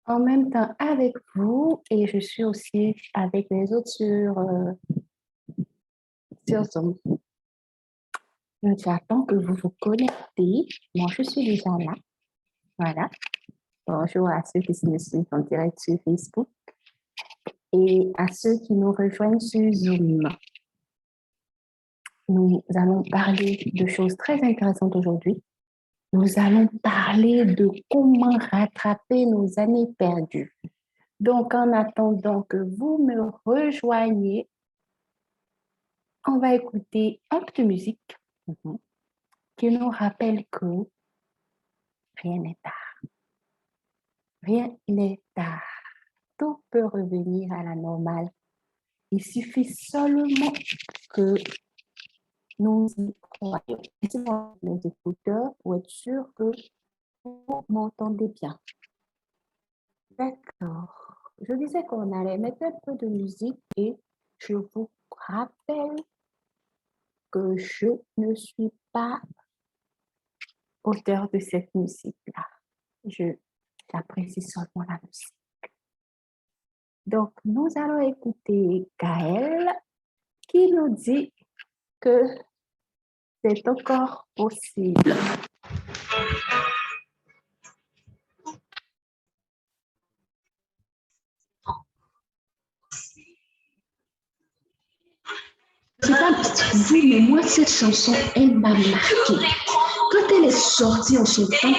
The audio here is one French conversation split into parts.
en même temps avec vous et je suis aussi avec les autres sur Zoom. J'attends que vous vous connectez. Moi, je suis déjà là. Voilà. Bonjour à ceux qui me suivent en direct sur Facebook et à ceux qui nous rejoignent sur Zoom. Nous allons parler de choses très intéressantes aujourd'hui. Nous allons parler de comment rattraper nos années perdues. Donc, en attendant que vous me rejoigniez, on va écouter un peu de musique qui nous rappelle que rien n'est tard. Rien n'est tard. Tout peut revenir à la normale. Il suffit seulement que nous y croyons. Mettez-moi les écouteurs pour être sûr que vous m'entendez bien. D'accord. Je disais qu'on allait mettre un peu de musique et je vous rappelle que je ne suis pas auteur de cette musique-là. J'apprécie seulement la musique. Donc, nous allons écouter Gaël qui nous dit que c'est encore possible. Je ne sais pas vous, mais moi, cette chanson, elle m'a marquée. Quand elle est sortie en son temps,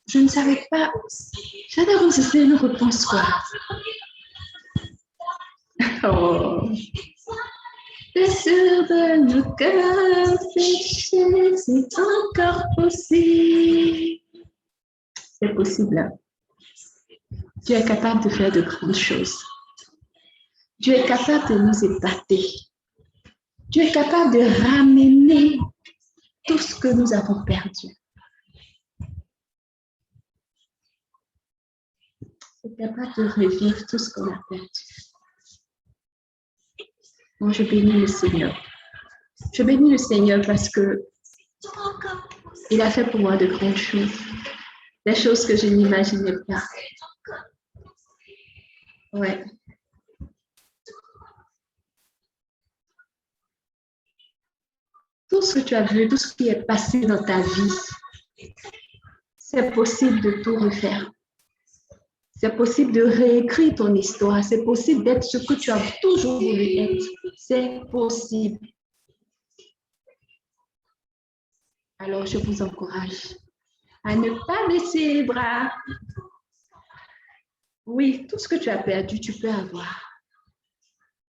je ne savais pas. J'avais comme c'était une réponse, quoi. Oh. C'est sûr de nos cœurs séchés, c'est encore possible. C'est possible. Dieu est capable de faire de grandes choses. Dieu est capable de nous épater. Dieu est capable de ramener tout ce que nous avons perdu. Il est capable de revivre tout ce qu'on a perdu. Moi, je bénis le Seigneur. Je bénis le Seigneur parce que il a fait pour moi de grandes choses. Des choses que je n'imaginais pas. Ouais. Tout ce que tu as vu, tout ce qui est passé dans ta vie, c'est possible de tout refaire. C'est possible de réécrire ton histoire. C'est possible d'être ce que tu as toujours voulu être. C'est possible. Alors, je vous encourage à ne pas baisser les bras. Oui, tout ce que tu as perdu, tu peux avoir.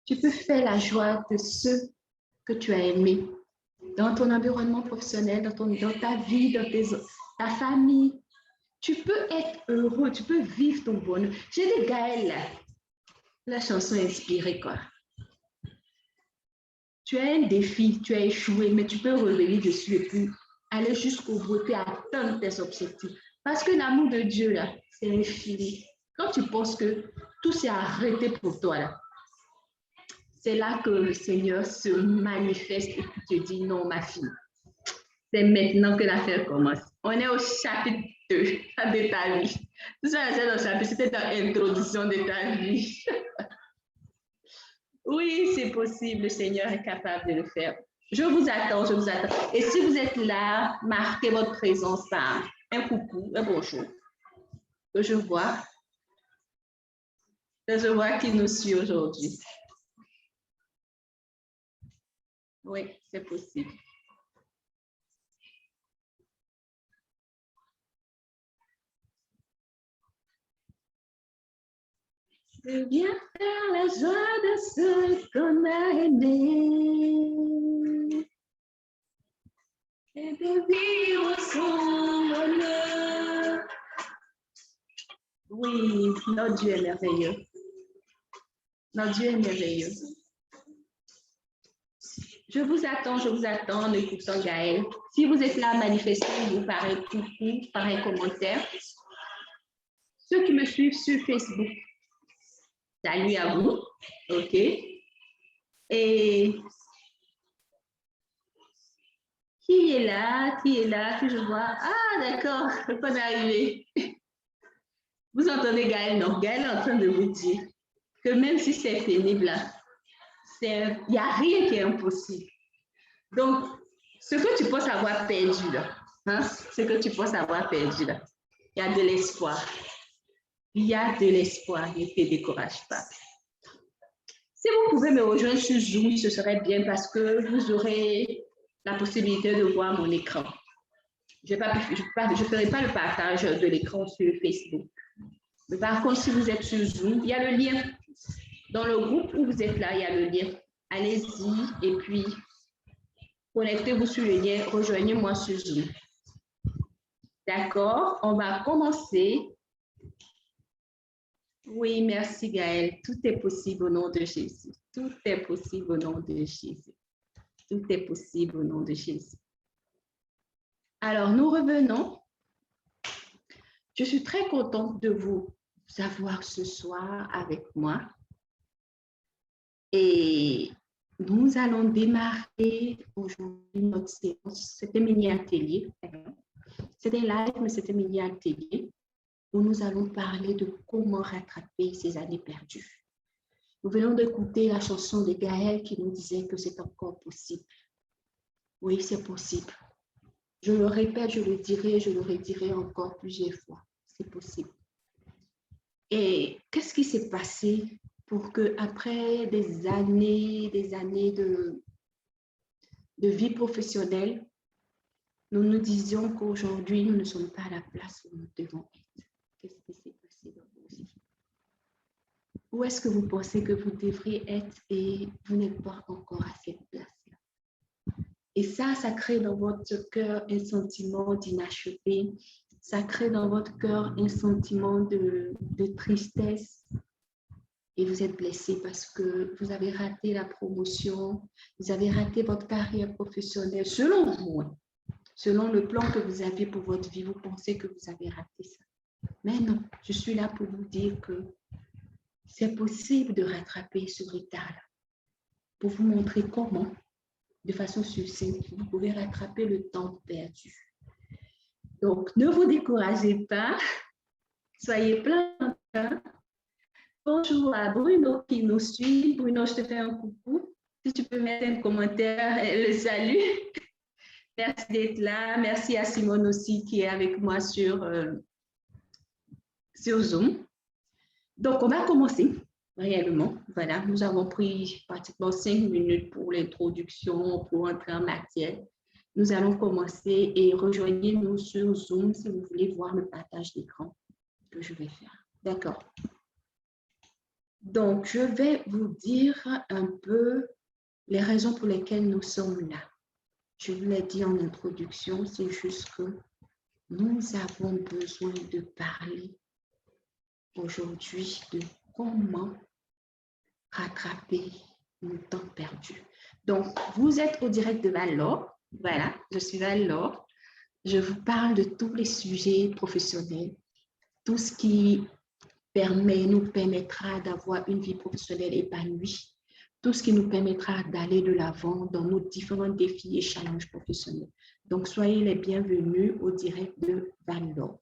Tu peux faire la joie de ceux que tu as aimés dans ton environnement professionnel, dans ta vie, dans ta famille. Tu peux être heureux, tu peux vivre ton bonheur. J'ai dit, Gaël, la chanson est inspirée, quoi. Tu as un défi, tu as échoué, mais tu peux revenir dessus et puis aller jusqu'au bout et atteindre tes objectifs. Parce que l'amour de Dieu, là, c'est infini. Quand tu penses que tout s'est arrêté pour toi, là, c'est là que le Seigneur se manifeste et te dit, non, ma fille, c'est maintenant que l'affaire commence. On est au chapitre 2 de ta vie. Tout ça, c'est dans le chapitre, c'était dans l'introduction de ta vie. Oui, c'est possible, le Seigneur est capable de le faire. Je vous attends, je vous attends. Et si vous êtes là, marquez votre présence par un coucou, un bonjour. Que je vois qui nous suit aujourd'hui. Oui, c'est possible. Je viens faire la joie de ceux qu'on a aimés et de vivre son bonheur. Oui, notre Dieu est merveilleux. Notre Dieu est merveilleux. Je vous attends en écoutant Gaël. Si vous êtes là, manifestez-vous par un coucou, par un commentaire. Ceux qui me suivent sur Facebook, salut à vous. OK. Et Qui est là? Qui est là? Que je vois. Ah, d'accord, on est arrivé. Vous entendez Gaël? Non, Gaël est en train de vous dire que même si c'est pénible, il n'y a rien qui est impossible. Donc, ce que tu penses avoir perdu, là, hein, ce que tu penses avoir perdu, là, il y a de l'espoir. Il y a de l'espoir, ne te décourage pas. Si vous pouvez me rejoindre sur Zoom, ce serait bien parce que vous aurez la possibilité de voir mon écran. Je ne ferai pas le partage de l'écran sur Facebook. Mais par contre, si vous êtes sur Zoom, il y a le lien. Dans le groupe où vous êtes là, il y a le lien. Allez-y et puis connectez-vous sur le lien. Rejoignez-moi sur Zoom. D'accord, on va commencer. Oui, merci Gaël. Tout est possible au nom de Jésus. Tout est possible au nom de Jésus. Tout est possible au nom de Jésus. Alors, nous revenons. Je suis très contente de vous avoir ce soir avec moi. Et nous allons démarrer aujourd'hui notre séance. C'était mini-atelier. C'était live, mais c'était mini-atelier où nous allons parler de comment rattraper ces années perdues. Nous venons d'écouter la chanson de Gaël qui nous disait que c'est encore possible. Oui, c'est possible. Je le répète, je le redirai encore plusieurs fois. C'est possible. Et qu'est-ce qui s'est passé pour que après des années de vie professionnelle, nous nous disions qu'aujourd'hui, nous ne sommes pas à la place où nous devons être. Qu'est-ce qui s'est passé dans vos vies? Où est-ce que vous pensez que vous devriez être et vous n'êtes pas encore à cette place-là? Et ça crée dans votre cœur un sentiment d'inachevé. Ça crée dans votre cœur un sentiment de tristesse. Et vous êtes blessé parce que vous avez raté la promotion, vous avez raté votre carrière professionnelle. Selon vous, selon le plan que vous aviez pour votre vie, vous pensez que vous avez raté ça. Mais non, je suis là pour vous dire que c'est possible de rattraper ce retard-là. Pour vous montrer comment, de façon succincte, vous pouvez rattraper le temps perdu. Donc, ne vous découragez pas. Soyez plein d'entrain. Bonjour à Bruno qui nous suit. Bruno, je te fais un coucou. Si tu peux mettre un commentaire, le salut. Merci d'être là. Merci à Simone aussi qui est avec moi sur Zoom. Donc, on va commencer réellement. Voilà, nous avons pris pratiquement 5 minutes pour l'introduction, pour entrer en matière. Nous allons commencer et rejoignez-nous sur Zoom si vous voulez voir le partage d'écran que je vais faire. D'accord. Donc, je vais vous dire un peu les raisons pour lesquelles nous sommes là. Je vous l'ai dit en introduction, c'est juste que nous avons besoin de parler aujourd'hui de comment rattraper le temps perdu. Donc, vous êtes au direct de Val-l'Or. Voilà, je suis Val-l'Or. Je vous parle de tous les sujets professionnels, tout ce qui nous permettra d'avoir une vie professionnelle épanouie, tout ce qui nous permettra d'aller de l'avant dans nos différents défis et challenges professionnels. Donc, soyez les bienvenus au direct de Val-l'Or.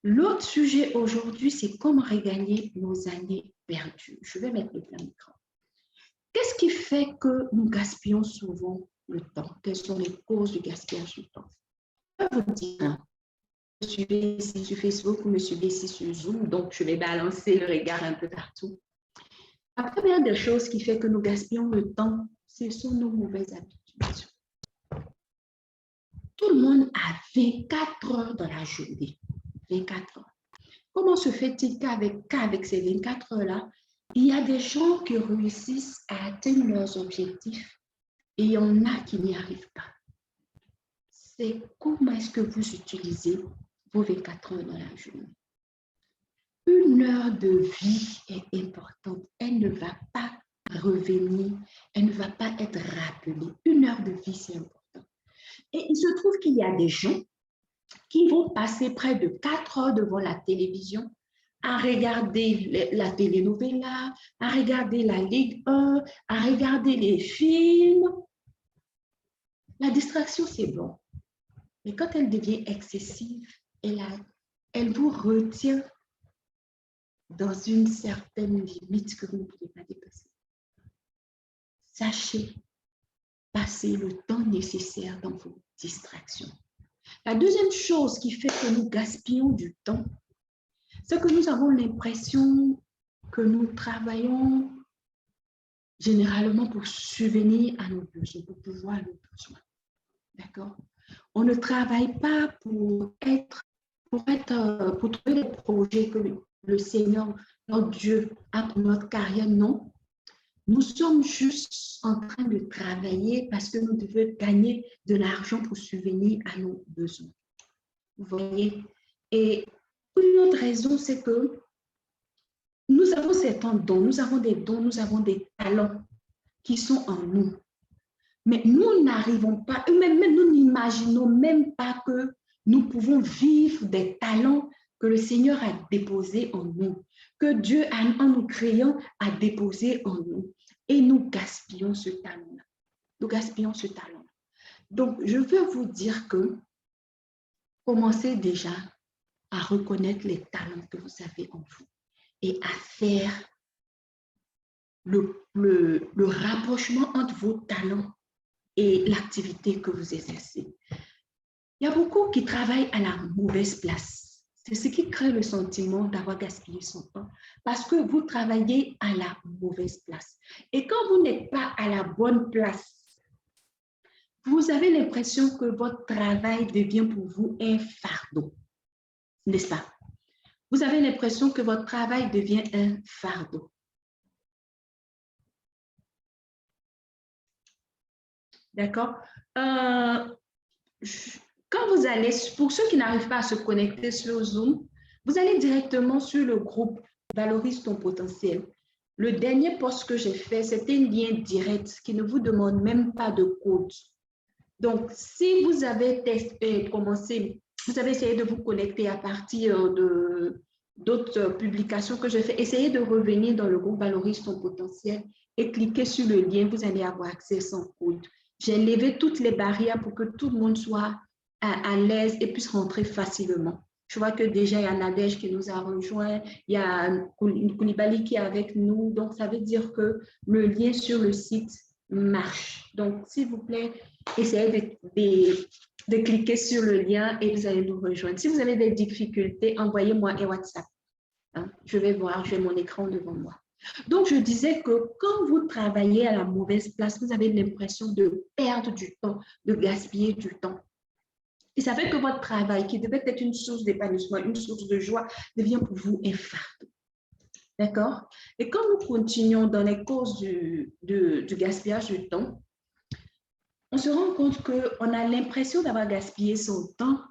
L'autre sujet aujourd'hui, c'est comment regagner nos années perdues. Je vais mettre le plein écran. Qu'est-ce qui fait que nous gaspillons souvent le temps? Quelles sont les causes du gaspillage du temps? Je vais vous dire, me suivez ici sur Facebook, me suivez ici sur Zoom, donc je vais balancer le regard un peu partout. La première des choses qui fait que nous gaspillons le temps, ce sont nos mauvaises habitudes. Tout le monde a 24 heures dans la journée. 24 heures. Comment se fait-il qu'avec ces 24 heures-là, il y a des gens qui réussissent à atteindre leurs objectifs et il y en a qui n'y arrivent pas? C'est comment est-ce que vous utilisez vos 24 heures dans la journée. Une heure de vie est importante. Elle ne va pas revenir, elle ne va pas être rappelée. Une heure de vie, c'est important. Et il se trouve qu'il y a des gens qui vont passer près de 4 heures devant la télévision à regarder la telenovela, à regarder la Ligue 1, à regarder les films. La distraction, c'est bon. Mais quand elle devient excessive, elle vous retient dans une certaine limite que vous ne pouvez pas dépasser. Sachez passer le temps nécessaire dans vos distractions. La deuxième chose qui fait que nous gaspillons du temps, c'est que nous avons l'impression que nous travaillons généralement pour subvenir à nos besoins, pour pouvoir nos besoins. D'accord? On ne travaille pas pour trouver les projets que le Seigneur, notre Dieu, a pour notre carrière. Non. Nous sommes juste en train de travailler parce que nous devons gagner de l'argent pour subvenir à nos besoins. Vous voyez? Et une autre raison, c'est que nous avons certains dons, nous avons des talents qui sont en nous. Mais nous n'arrivons pas, même nous n'imaginons même pas que nous pouvons vivre des talents que le Seigneur a déposés en nous, que Dieu, en nous créant, a déposé en nous. Et nous gaspillons ce talent-là. Nous gaspillons ce talent. Donc, je veux vous dire que commencez déjà à reconnaître les talents que vous avez en vous et à faire le rapprochement entre vos talents et l'activité que vous exercez. Il y a beaucoup qui travaillent à la mauvaise place. C'est ce qui crée le sentiment d'avoir gaspillé son temps parce que vous travaillez à la mauvaise place. Et quand vous n'êtes pas à la bonne place, vous avez l'impression que votre travail devient pour vous un fardeau, n'est-ce pas? Vous avez l'impression que votre travail devient un fardeau. D'accord? Quand vous allez, pour ceux qui n'arrivent pas à se connecter sur Zoom, vous allez directement sur le groupe Valorise ton potentiel. Le dernier post que j'ai fait, c'était un lien direct qui ne vous demande même pas de code. Donc, si vous avez commencé, vous avez essayé de vous connecter à partir d'autres publications que j'ai fait, essayez de revenir dans le groupe Valorise ton potentiel et cliquez sur le lien, vous allez avoir accès sans code. J'ai levé toutes les barrières pour que tout le monde soit à l'aise et puisse rentrer facilement. Je vois que déjà, il y a Nadège qui nous a rejoint, il y a Koulibaly qui est avec nous. Donc, ça veut dire que le lien sur le site marche. Donc, s'il vous plaît, essayez de cliquer sur le lien et vous allez nous rejoindre. Si vous avez des difficultés, envoyez-moi un WhatsApp. Hein? Je vais voir, j'ai mon écran devant moi. Donc, je disais que quand vous travaillez à la mauvaise place, vous avez l'impression de perdre du temps, de gaspiller du temps. Et ça fait que votre travail, qui devait être une source d'épanouissement, une source de joie, devient pour vous un fardeau. D'accord? Et quand nous continuons dans les causes du gaspillage du temps, on se rend compte qu'on a l'impression d'avoir gaspillé son temps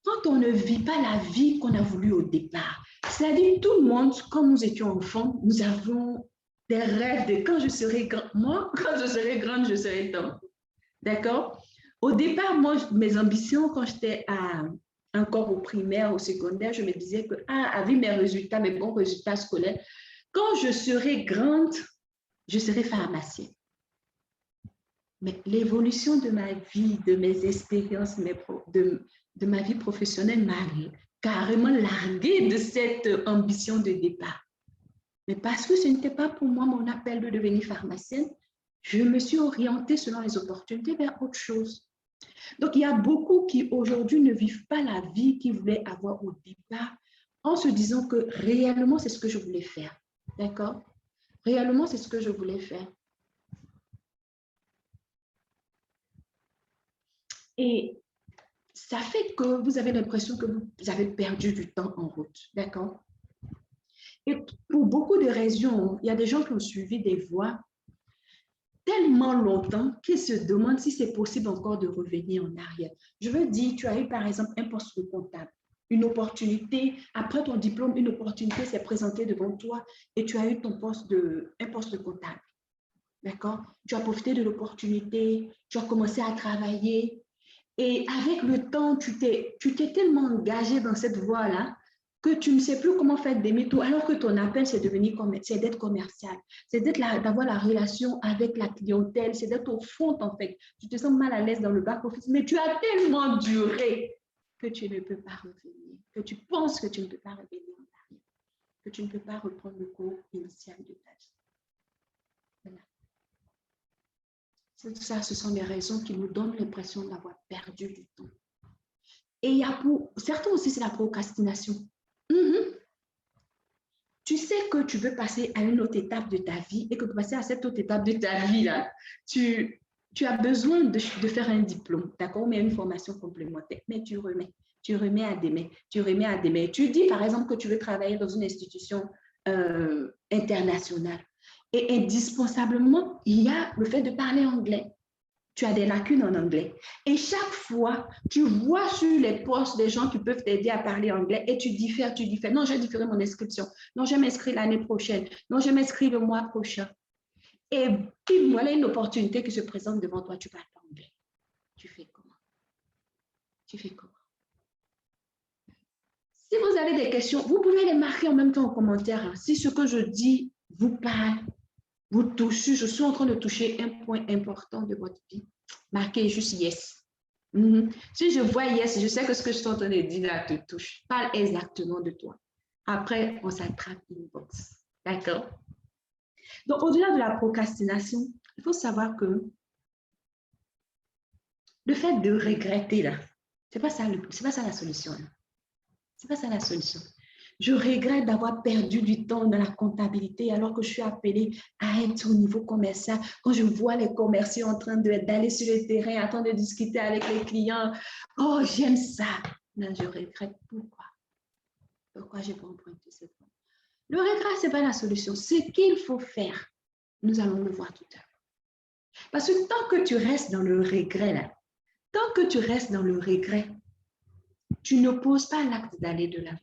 quand on ne vit pas la vie qu'on a voulu au départ. C'est-à-dire, tout le monde, quand nous étions enfants, nous avons des rêves de quand je serai grande. Moi, quand je serai grande, je serai temps. D'accord? Au départ, moi, mes ambitions, quand j'étais encore au primaire, au secondaire, je me disais que, avec mes résultats, mes bons résultats scolaires, quand je serai grande, je serai pharmacienne. Mais l'évolution de ma vie, de mes expériences, de ma vie professionnelle m'a carrément larguée de cette ambition de départ. Mais parce que ce n'était pas pour moi mon appel de devenir pharmacienne, je me suis orientée selon les opportunités vers autre chose. Donc, il y a beaucoup qui aujourd'hui ne vivent pas la vie qu'ils voulaient avoir au départ en se disant que réellement, c'est ce que je voulais faire. D'accord? Réellement, c'est ce que je voulais faire. Et ça fait que vous avez l'impression que vous avez perdu du temps en route. D'accord? Et pour beaucoup de raisons, il y a des gens qui ont suivi des voies tellement longtemps qu'ils se demandent si c'est possible encore de revenir en arrière. Je veux dire, tu as eu par exemple un poste de comptable, une opportunité, après ton diplôme, une opportunité s'est présentée devant toi et tu as eu un poste de comptable. D'accord? Tu as profité de l'opportunité, tu as commencé à travailler et avec le temps, tu t'es tellement engagé dans cette voie-là que tu ne sais plus comment faire demi-tour, alors que ton appel, c'est d'être commercial, c'est d'avoir la relation avec la clientèle, c'est d'être au front, en fait. Tu te sens mal à l'aise dans le back-office, mais tu as tellement duré que tu ne peux pas revenir, que tu penses que tu ne peux pas revenir en arrière, que tu ne peux pas reprendre le cours initial de ta vie. Voilà. Tout ça, ce sont des raisons qui nous donnent l'impression d'avoir perdu du temps. Et il y a pour certains aussi, c'est la procrastination. Tu sais que tu veux passer à une autre étape de ta vie et que pour passer à cette autre étape de ta vie, là, tu as besoin de faire un diplôme, d'accord, mais une formation complémentaire, mais tu remets à demain. Tu dis, par exemple, que tu veux travailler dans une institution internationale et indispensablement, il y a le fait de parler anglais. Tu as des lacunes en anglais. Et chaque fois, tu vois sur les postes des gens qui peuvent t'aider à parler anglais et tu diffères. Non, j'ai différé mon inscription. Non, je m'inscris l'année prochaine. Non, je m'inscris le mois prochain. Et puis, voilà une opportunité qui se présente devant toi. Tu parles pas anglais. Tu fais comment? Si vous avez des questions, vous pouvez les marquer en même temps en commentaire. Si ce que je dis vous parle, vous touchez, je suis en train de toucher un point important de votre vie, marquez juste yes. Si je vois yes, je sais que ce que je suis en train de dire là te touche. Parle exactement de toi. Après, on s'attrape une box. D'accord? Donc, au-delà de la procrastination, il faut savoir que le fait de regretter, là, c'est pas ça la solution. Là. C'est pas ça la solution. Je regrette d'avoir perdu du temps dans la comptabilité alors que je suis appelée à être au niveau commercial. Quand je vois les commerciaux en train d'aller sur le terrain, en train de discuter avec les clients, oh, j'aime ça. Mais je regrette. Pourquoi je n'ai pas emprunté cette voie? Le regret, ce n'est pas la solution. Ce qu'il faut faire, nous allons le voir tout à l'heure. Parce que tant que tu restes dans le regret, là, tu ne poses pas l'acte d'aller de l'avant.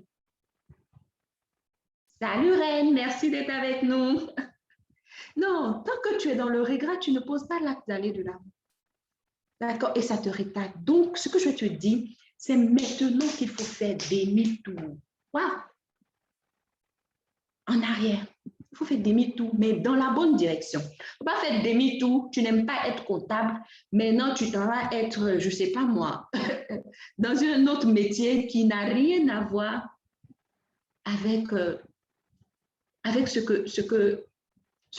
Salut Reine, merci d'être avec nous. Non, tant que tu es dans le regret, tu ne poses pas l'acte d'aller de l'avant. D'accord? Et ça te retarde. Donc, ce que je te dis, c'est maintenant qu'il faut faire demi-tour. Wow! En arrière. Il faut faire demi-tour, mais dans la bonne direction. Il ne faut pas faire demi-tour. Tu n'aimes pas être comptable. Maintenant, tu t'en vas être, je ne sais pas moi, dans un autre métier qui n'a rien à voir avec ce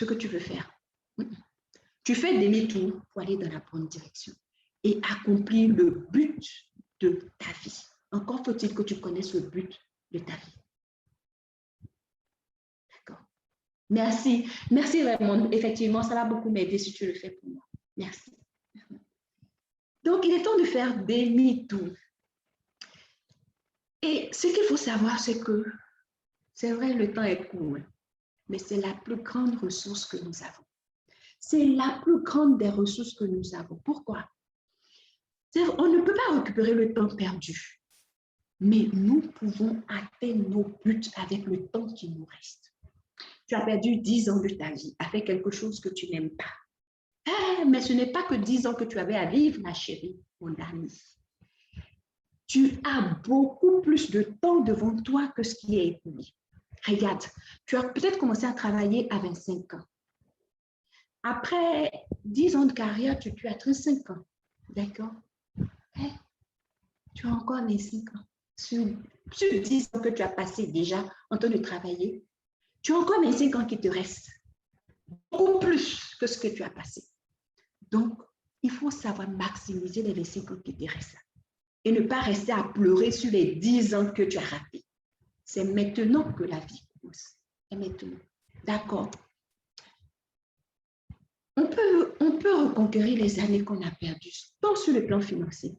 que tu veux faire. Tu fais demi-tour pour aller dans la bonne direction et accomplir le but de ta vie. Encore faut-il que tu connaisses le but de ta vie. D'accord. Merci. Merci Raymond. Effectivement, ça va beaucoup m'aider si tu le fais pour moi. Merci. Donc, il est temps de faire demi-tour. Et ce qu'il faut savoir, c'est que, c'est vrai, le temps est court, mais c'est la plus grande ressource que nous avons. C'est la plus grande des ressources que nous avons. Pourquoi? On ne peut pas récupérer le temps perdu, mais nous pouvons atteindre nos buts avec le temps qui nous reste. Tu as perdu 10 ans de ta vie à faire quelque chose que tu n'aimes pas. Mais ce n'est pas que 10 ans que tu avais à vivre, ma chérie, mon ami. Tu as beaucoup plus de temps devant toi que ce qui est écoulé. Regarde, tu as peut-être commencé à travailler à 25 ans. Après 10 ans de carrière, tu as 35 ans. D'accord? Tu as encore 25 ans. Sur 10 ans que tu as passé déjà en train de travailler, tu as encore 25 ans qui te restent. Beaucoup plus que ce que tu as passé. Donc, il faut savoir maximiser les 25 ans qui te restent. Et ne pas rester à pleurer sur les 10 ans que tu as ratés. C'est maintenant que la vie commence. C'est maintenant. D'accord? On peut reconquérir les années qu'on a perdues, tant sur le plan financier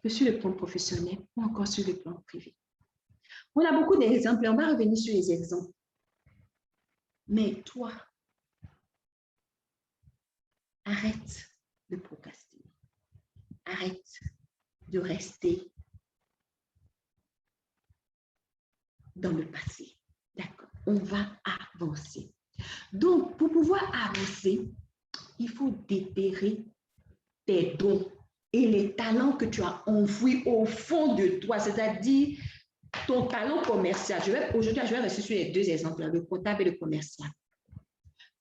que sur le plan professionnel ou encore sur le plan privé. On a beaucoup d'exemples et on va revenir sur les exemples. Mais toi, arrête de procrastiner. Arrête de rester dans le passé. D'accord? On va avancer. Donc, pour pouvoir avancer, il faut déterrer tes dons et les talents que tu as enfouis au fond de toi, c'est-à-dire ton talent commercial, aujourd'hui, je vais rester sur les deux exemples, le comptable et le commercial.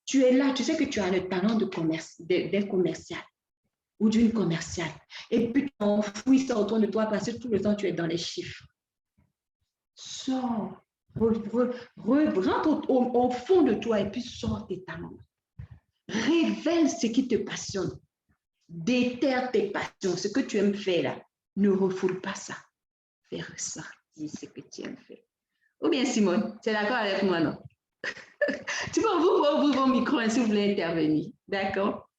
Tu es là, tu sais que tu as le talent d'un commercial ou d'une commerciale. Et puis, tu enfouis ça autour de toi parce que tout le temps, tu es dans les chiffres. Sors, rentre au fond de toi et puis sors tes talents. Révèle ce qui te passionne. Déterre tes passions, ce que tu aimes faire là. Ne refoule pas ça. Fais ressortir ce que tu aimes faire. Ou bien Simone, tu es d'accord avec moi, non? Tu peux ouvrir vos micros si vous voulez intervenir. D'accord?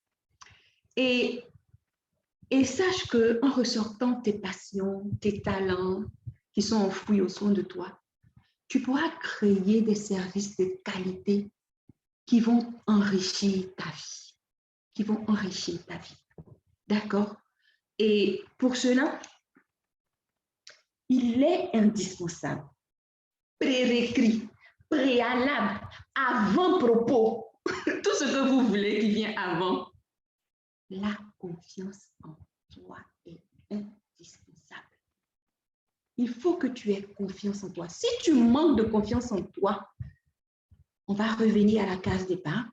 Et sache qu'en ressortant tes passions, tes talents qui sont enfouis au fond de toi, tu pourras créer des services de qualité qui vont enrichir ta vie. Qui vont enrichir ta vie. D'accord? Et pour cela, il est indispensable, prérequis, préalable, avant-propos, tout ce que vous voulez qui vient avant. La confiance en toi est indispensable. Il faut que tu aies confiance en toi. Si tu manques de confiance en toi, on va revenir à la case départ.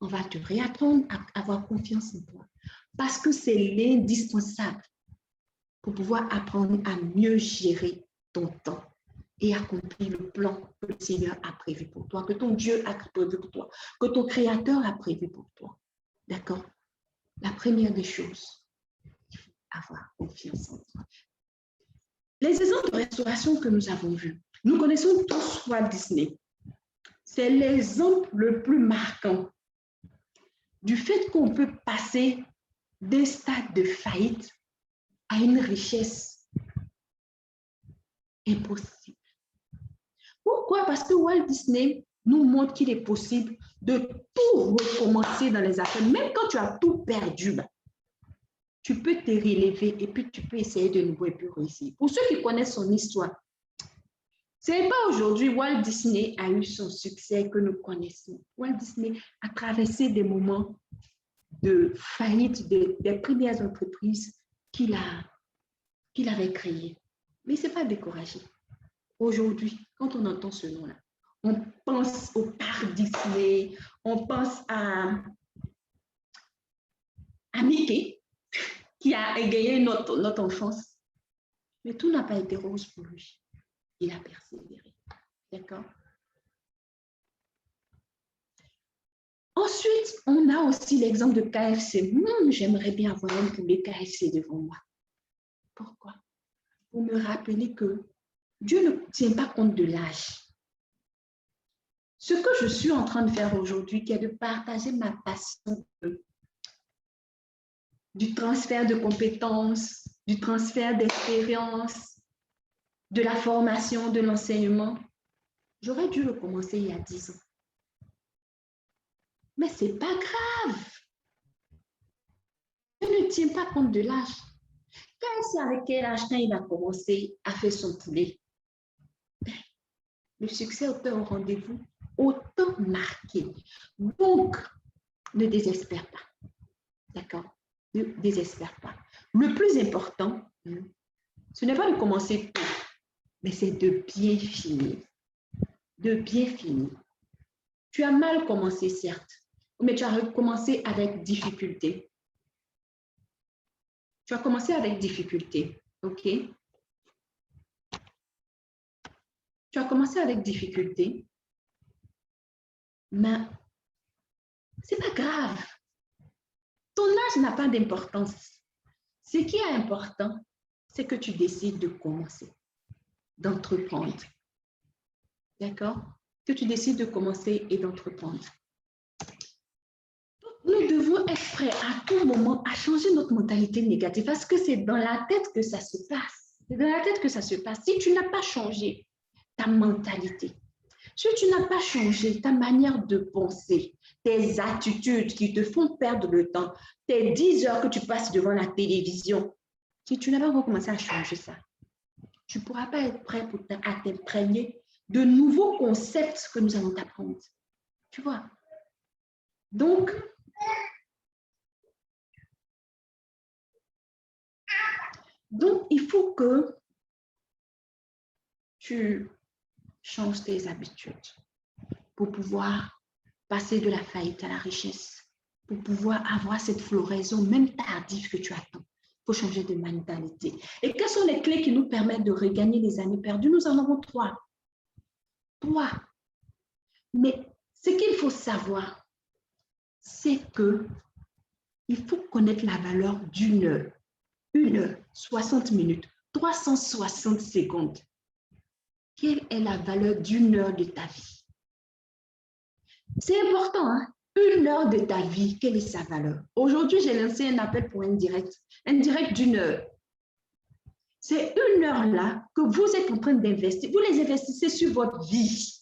On va te réapprendre à avoir confiance en toi. Parce que c'est l'indispensable pour pouvoir apprendre à mieux gérer ton temps et accomplir le plan que le Seigneur a prévu pour toi, que ton Dieu a prévu pour toi, que ton Créateur a prévu pour toi. D'accord? La première des choses, il faut avoir confiance en toi. Les exemples de restauration que nous avons vus, nous connaissons tous Walt Disney. C'est l'exemple le plus marquant du fait qu'on peut passer d'un stade de faillite à une richesse impossible. Pourquoi? Parce que Walt Disney nous montre qu'il est possible de tout recommencer dans les affaires. Même quand tu as tout perdu, tu peux te relever et puis tu peux essayer de nouveau et puis réussir. Pour ceux qui connaissent son histoire, ce n'est pas aujourd'hui Walt Disney a eu son succès que nous connaissons. Walt Disney a traversé des moments de faillite des premières entreprises qu'il avait créées. Mais il ne s'est pas découragé. Aujourd'hui, quand on entend ce nom-là, on pense au parc Disney, on pense à Mickey, qui a égayé notre enfance. Mais tout n'a pas été rose pour lui. Il a persévéré. D'accord? Ensuite, on a aussi l'exemple de KFC. J'aimerais bien avoir un poulet KFC devant moi. Pourquoi? Pour me rappeler que Dieu ne tient pas compte de l'âge. Ce que je suis en train de faire aujourd'hui, qui est de partager ma passion du transfert de compétences, du transfert d'expérience, de la formation, de l'enseignement, j'aurais dû le commencer il y a 10 ans. Mais ce n'est pas grave. Dieu ne tient pas compte de l'âge. C'est avec quel âge quand il a commencé à faire son poulet? Le succès était au rendez-vous, autant marqué. Donc, ne désespère pas. D'accord? Ne désespère pas. Le plus important, ce n'est pas de commencer tôt, mais c'est de bien finir. De bien finir. Tu as mal commencé, certes, mais tu as recommencé avec difficulté. Tu as commencé avec difficulté, ok? Tu as commencé avec difficulté, mais ce n'est pas grave. Ton âge n'a pas d'importance. Ce qui est important, c'est que tu décides de commencer, d'entreprendre. D'accord? Que tu décides de commencer et d'entreprendre. Nous devons être prêts à tout moment à changer notre mentalité négative parce que c'est dans la tête que ça se passe. C'est dans la tête que ça se passe. Si tu n'as pas changé ta mentalité, si tu n'as pas changé ta manière de penser, tes attitudes qui te font perdre le temps, tes 10 heures que tu passes devant la télévision, si tu n'as pas recommencé à changer ça, tu ne pourras pas être prêt à t'imprégner de nouveaux concepts que nous allons t'apprendre. Tu vois? Donc, il faut que tu changes tes habitudes pour pouvoir passer de la faillite à la richesse, pour pouvoir avoir cette floraison, même tardive que tu attends. Il faut changer de mentalité. Et quelles sont les clés qui nous permettent de regagner les années perdues? Nous en avons trois. Trois. Mais ce qu'il faut savoir, c'est que il faut connaître la valeur d'une heure. 1 heure, 60 minutes, 360 secondes. Quelle est la valeur d'une heure de ta vie? C'est important, hein? 1 heure de ta vie, quelle est sa valeur? Aujourd'hui, j'ai lancé un appel pour un direct d'une heure. C'est 1 heure-là que vous êtes en train d'investir. Vous les investissez sur votre vie.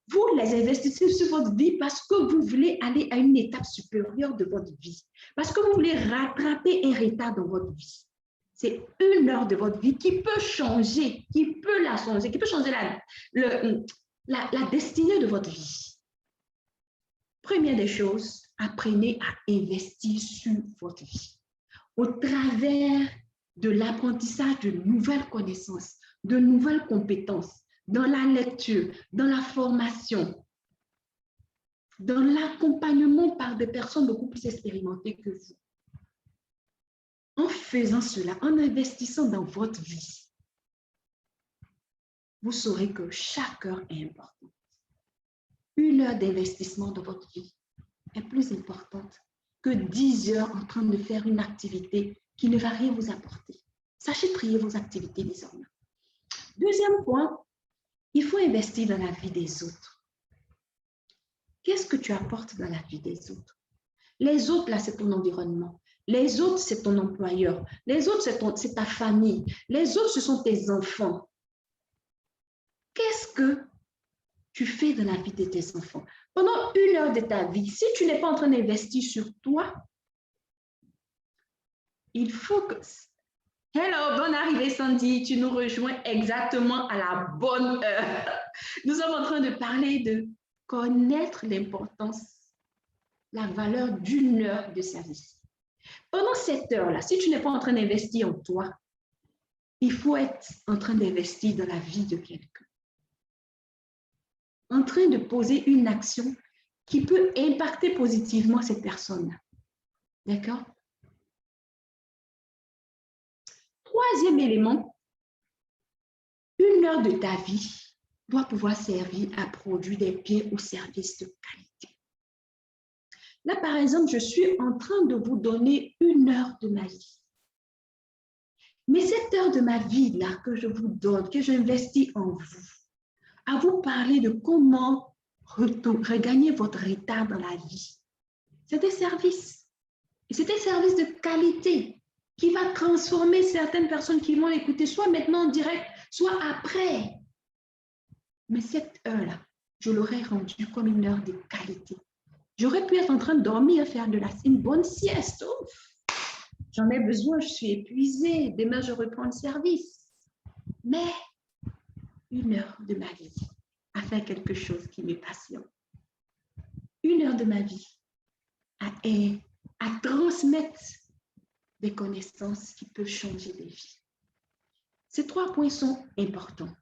Vous les investissez sur votre vie parce que vous voulez aller à une étape supérieure de votre vie. Parce que vous voulez rattraper un retard dans votre vie. C'est 1 heure de votre vie qui peut changer, qui peut la changer, qui peut changer la destinée de votre vie. Première des choses, apprenez à investir sur votre vie. Au travers de l'apprentissage de nouvelles connaissances, de nouvelles compétences, dans la lecture, dans la formation, dans l'accompagnement par des personnes beaucoup plus expérimentées que vous. En faisant cela, en investissant dans votre vie, vous saurez que chaque heure est importante. 1 heure d'investissement dans votre vie est plus importante que 10 heures en train de faire une activité qui ne va rien vous apporter. Sachez trier vos activités désormais. Deuxième point, il faut investir dans la vie des autres. Qu'est-ce que tu apportes dans la vie des autres? Les autres, là, c'est ton environnement. Les autres, c'est ton employeur. Les autres, c'est ta famille. Les autres, ce sont tes enfants. Qu'est-ce que tu fais dans la vie de tes enfants? Pendant 1 heure de ta vie, si tu n'es pas en train d'investir sur toi, il faut que... Hello, bonne arrivée Sandy, tu nous rejoins exactement à la bonne heure. Nous sommes en train de parler de connaître l'importance, la valeur d'1 heure de sa vie. Pendant cette heure-là, si tu n'es pas en train d'investir en toi, il faut être en train d'investir dans la vie de quelqu'un. En train de poser une action qui peut impacter positivement cette personne-là. D'accord? Troisième élément, 1 heure de ta vie doit pouvoir servir à produire des biens ou services de qualité. Là, par exemple, je suis en train de vous donner 1 heure de ma vie. Mais cette heure de ma vie-là que je vous donne, que j'investis en vous, à vous parler de comment regagner votre retard dans la vie, c'est un service. Et c'est un service de qualité qui va transformer certaines personnes qui vont écouter, soit maintenant en direct, soit après. Mais cette heure-là, je l'aurais rendue comme 1 heure de qualité. J'aurais pu être en train de dormir, faire une bonne sieste. J'en ai besoin, je suis épuisée. Demain, je reprends le service. Mais 1 heure de ma vie à faire quelque chose qui me passionne. 1 heure de ma vie à transmettre des connaissances qui peuvent changer des vies. Ces 3 points sont importants.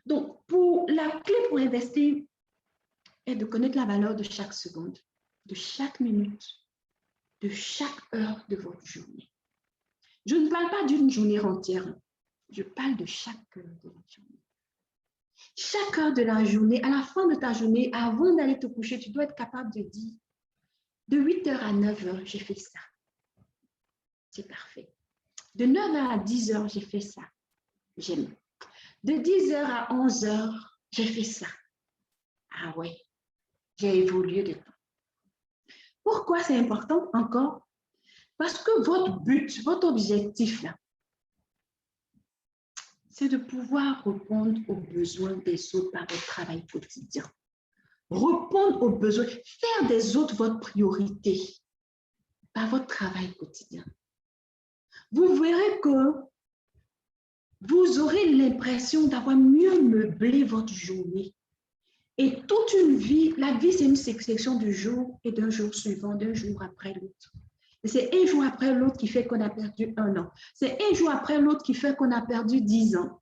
Donc, la clé pour investir est de connaître la valeur de chaque seconde, de chaque minute, de chaque heure de votre journée. Je ne parle pas d'une journée entière, je parle de chaque heure de votre journée. Chaque heure de la journée, à la fin de ta journée, avant d'aller te coucher, tu dois être capable de dire, de 8 heures à 9 heures, j'ai fait ça. C'est parfait. De 9 heures à 10 heures, j'ai fait ça. J'aime. De 10 heures à 11 heures, j'ai fait ça. Ah ouais, j'ai évolué de temps. Pourquoi c'est important encore? Parce que votre but, votre objectif, là, c'est de pouvoir répondre aux besoins des autres par votre travail quotidien. Répondre aux besoins, faire des autres votre priorité par votre travail quotidien. Vous verrez que vous aurez l'impression d'avoir mieux meublé votre journée. Et toute une vie, la vie, c'est une succession de jours et d'un jour suivant, d'un jour après l'autre. C'est un jour après l'autre qui fait qu'on a perdu 1 an. C'est un jour après l'autre qui fait qu'on a perdu 10 ans.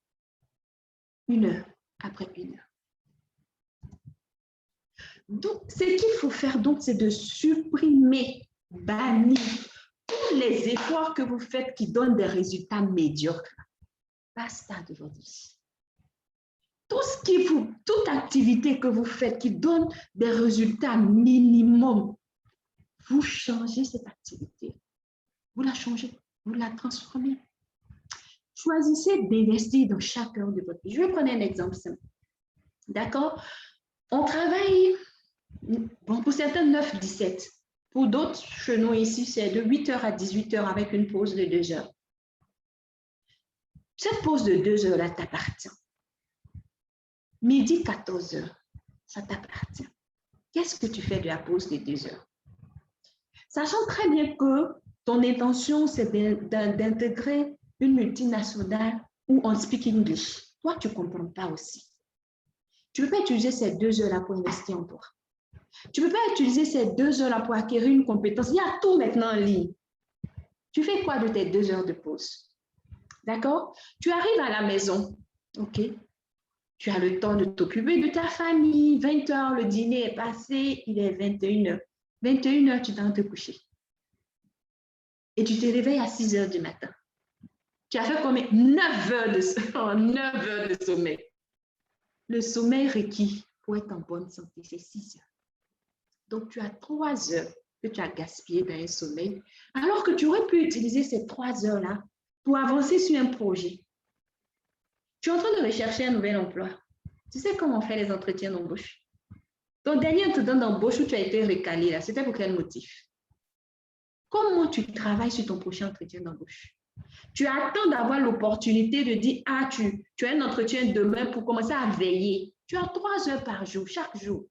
1 heure après 1 heure. Donc, ce qu'il faut faire, donc, c'est de supprimer, bannir tous les efforts que vous faites qui donnent des résultats médiocres. Basta de votre vie. Toute activité que vous faites qui donne des résultats minimum, vous changez cette activité. Vous la changez, vous la transformez. Choisissez d'investir dans chaque heure de votre vie. Je vais prendre un exemple simple. D'accord? On travaille, bon, pour certains, 9-17. Pour d'autres, chez nous ici, c'est de 8h à 18h avec une pause de 2 heures. Cette pause de 2 heures-là t'appartient. Midi, 14h, ça t'appartient. Qu'est-ce que tu fais de la pause de 2 heures? Sachant très bien que ton intention, c'est d'intégrer une multinationale où on speak English. Toi, tu ne comprends pas aussi. Tu ne peux pas utiliser ces 2 heures-là pour investir en toi. Tu ne peux pas utiliser ces 2 heures-là pour acquérir une compétence. Il y a tout maintenant en ligne. Tu fais quoi de tes 2 heures de pause? D'accord? Tu arrives à la maison, ok? Tu as le temps de t'occuper de ta famille. 20 heures, le dîner est passé, il est 21 heures. 21 heures, tu t'en te coucher. Et tu te réveilles à 6 heures du matin. Tu as fait combien? 9 heures de sommeil. Le sommeil requis pour être en bonne santé, c'est 6 heures. Donc, tu as 3 heures que tu as gaspillées dans un sommeil, alors que tu aurais pu utiliser ces 3 heures-là pour avancer sur un projet. Tu es en train de rechercher un nouvel emploi. Tu sais comment on fait les entretiens d'embauche? Ton dernier entretien d'embauche où tu as été recalé, là, c'était pour quel motif? Comment tu travailles sur ton prochain entretien d'embauche? Tu attends d'avoir l'opportunité de dire, ah, tu as un entretien demain pour commencer à veiller. Tu as 3 heures par jour, chaque jour,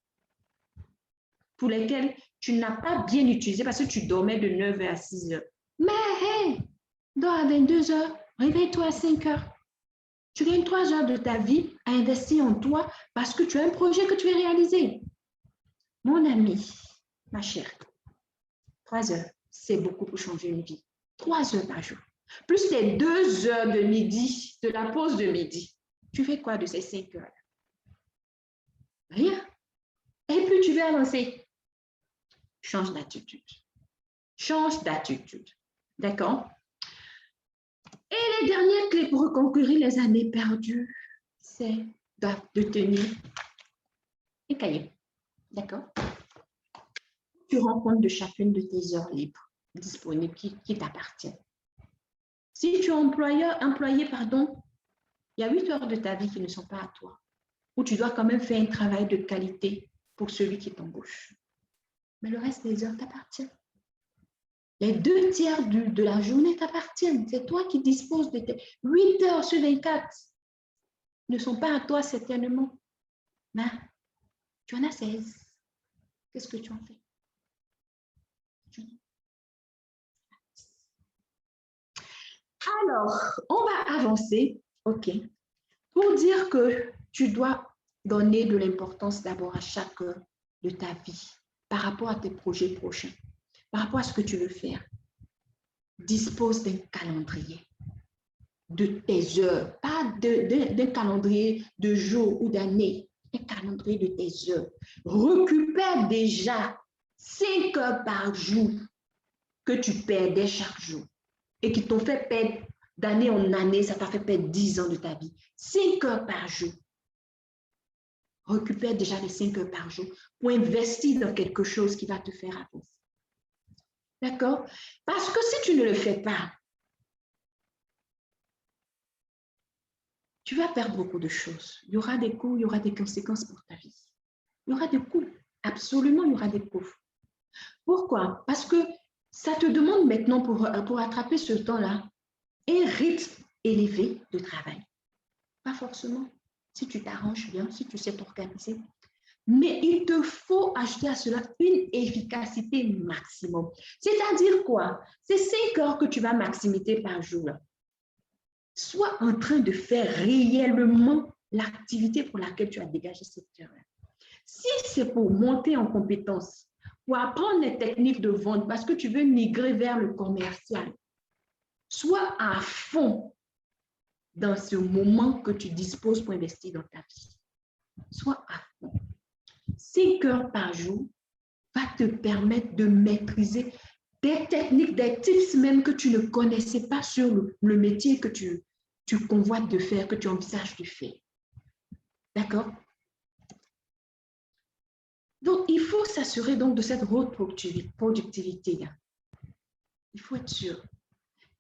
pour lesquelles tu n'as pas bien utilisé parce que tu dormais de 9 heures à 6 heures. Mais, hey, dors à 22 heures, réveille-toi à 5 heures. Tu gagnes 3 heures de ta vie à investir en toi parce que tu as un projet que tu veux réaliser. Mon ami, ma chère, 3 heures, c'est beaucoup pour changer une vie. 3 heures par jour. Plus les 2 heures de midi, de la pause de midi. Tu fais quoi de ces 5 heures? Rien. Et puis tu veux avancer. Change d'attitude. Change d'attitude. D'accord? Et les dernières clés pour reconquérir les années perdues, c'est de tenir un cahier. D'accord? Tu rends compte de chacune de tes heures libres disponibles qui t'appartiennent. Si tu es employé, il y a 8 heures de ta vie qui ne sont pas à toi, où tu dois quand même faire un travail de qualité pour celui qui t'embauche. Mais le reste des heures t'appartient. Les 2 tiers de la journée t'appartiennent. C'est toi qui disposes de tes 8 heures sur 24. Ne sont pas à toi certainement. Mais tu en as 16. Qu'est-ce que tu en fais? Alors, on va avancer, ok, pour dire que tu dois donner de l'importance d'abord à chaque heure de ta vie par rapport à tes projets prochains, par rapport à ce que tu veux faire. Dispose d'un calendrier de tes heures, pas d'un calendrier de jours ou d'années, un calendrier de tes heures. Récupère déjà 5 heures par jour que tu perdais chaque jour et qui t'ont fait perdre d'année en année, ça t'a fait perdre 10 ans de ta vie. 5 heures par jour. Récupère déjà les 5 heures par jour pour investir dans quelque chose qui va te faire avancer. D'accord? Parce que si tu ne le fais pas, tu vas perdre beaucoup de choses. Il y aura des coûts, il y aura des conséquences pour ta vie. Il y aura des coûts. Absolument, il y aura des coûts. Pourquoi? Parce que ça te demande maintenant, pour attraper ce temps-là, un rythme élevé de travail. Pas forcément, si tu t'arranges bien, si tu sais t'organiser. Mais il te faut ajouter à cela une efficacité maximum. C'est-à-dire quoi? C'est 5 heures que tu vas maximiser par jour. Sois en train de faire réellement l'activité pour laquelle tu as dégagé cette heure-là. Si c'est pour monter en compétence, pour apprendre les techniques de vente, parce que tu veux migrer vers le commercial, sois à fond dans ce moment que tu disposes pour investir dans ta vie. Sois à fond. 5 heures par jour va te permettre de maîtriser des techniques, des tips même que tu ne connaissais pas sur le métier que tu convoites de faire, que tu envisages de faire. D'accord? Donc, il faut s'assurer donc de cette haute productivité-là. Il faut être sûr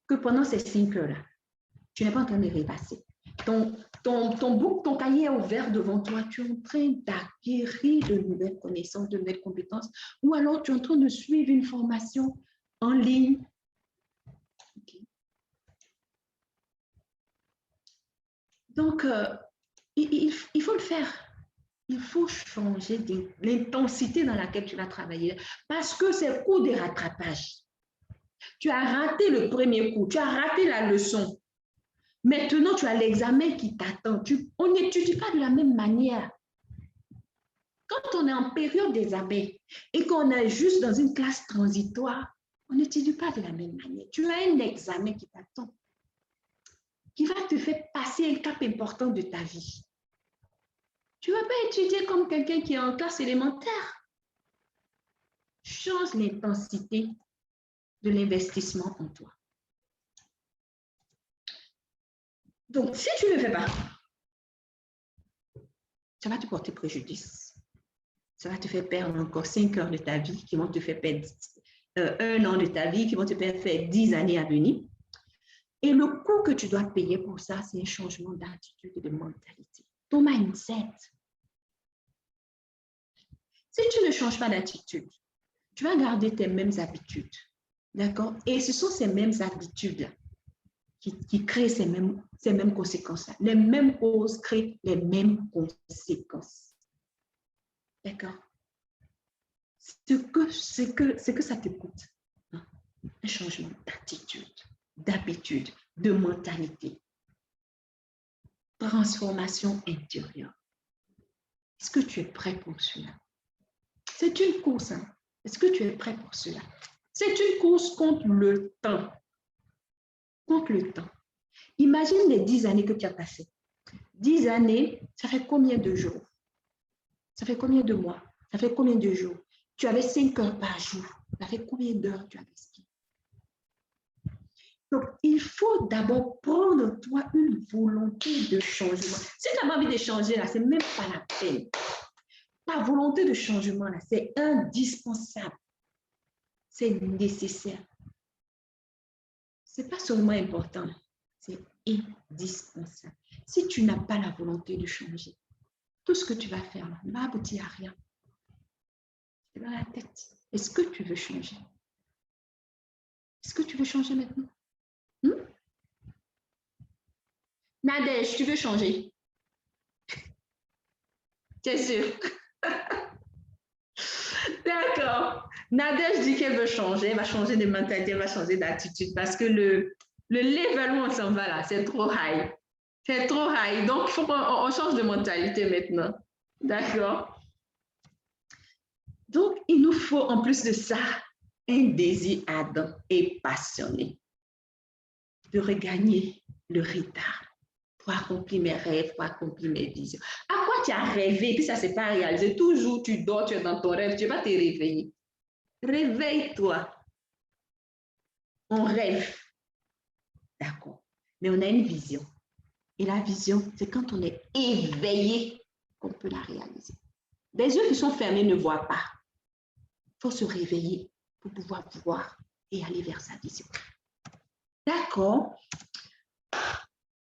que pendant ces 5 heures-là, tu n'es pas en train de rêvasser. Ton cahier est ouvert devant toi, tu es en train d'acquérir de nouvelles connaissances, de nouvelles compétences, ou alors tu es en train de suivre une formation en ligne. Okay. Donc, il faut le faire. Il faut changer l'intensité dans laquelle tu vas travailler parce que c'est le coup de rattrapage. Tu as raté le premier coup, tu as raté la leçon. Maintenant, tu as l'examen qui t'attend. On n'étudie pas de la même manière. Quand on est en période d'examen et qu'on est juste dans une classe transitoire, on n'étudie pas de la même manière. Tu as un examen qui t'attend, qui va te faire passer un cap important de ta vie. Tu ne vas pas étudier comme quelqu'un qui est en classe élémentaire. Change l'intensité de l'investissement en toi. Donc, si tu ne le fais pas, ça va te porter préjudice. Ça va te faire perdre encore 5 heures de ta vie qui vont te faire perdre 1 an de ta vie, qui vont te faire 10 années à venir. Et le coût que tu dois payer pour ça, c'est un changement d'attitude et de mentalité. Ton mindset. Si tu ne changes pas d'attitude, tu vas garder tes mêmes habitudes. D'accord? Et ce sont ces mêmes habitudes qui créent ces mêmes conséquences-là. Les mêmes causes créent les mêmes conséquences. D'accord? Ce que ça te coûte, hein? Un changement d'attitude, d'habitude, de mentalité. Transformation intérieure. Est-ce que tu es prêt pour cela? C'est une course. Hein? Est-ce que tu es prêt pour cela? C'est une course contre le temps. Contre le temps. Imagine les 10 années que tu as passées. 10 années, ça fait combien de jours? Ça fait combien de mois? Ça fait combien de jours? Tu avais 5 heures par jour. Ça fait combien d'heures tu as investi? Donc, il faut d'abord prendre en toi une volonté de changement. Si tu n'as pas envie de changer, là, ce n'est même pas la peine. Ta volonté de changement, là, c'est indispensable. C'est nécessaire. Ce n'est pas seulement important, c'est indispensable. Si tu n'as pas la volonté de changer, tout ce que tu vas faire là, ne va aboutir à rien. C'est dans la tête. Est-ce que tu veux changer? Est-ce que tu veux changer maintenant? Nadège, tu veux changer? C'est sûr. D'accord. Nadège dit qu'elle veut changer, elle va changer de mentalité, elle va changer d'attitude parce que le level où on s'en va là, c'est trop high. C'est trop high. Donc, il faut qu'on change de mentalité maintenant. D'accord? Donc, il nous faut en plus de ça un désir ardent et passionné de regagner le retard pour accomplir mes rêves, pour accomplir mes visions. À quoi tu as rêvé et puis ça ne s'est pas réalisé? Toujours, tu dors, tu es dans ton rêve, tu ne vas pas te réveiller. Réveille-toi. On rêve. D'accord. Mais on a une vision. Et la vision, c'est quand on est éveillé qu'on peut la réaliser. Les yeux qui sont fermés ne voient pas. Il faut se réveiller pour pouvoir voir et aller vers sa vision. D'accord.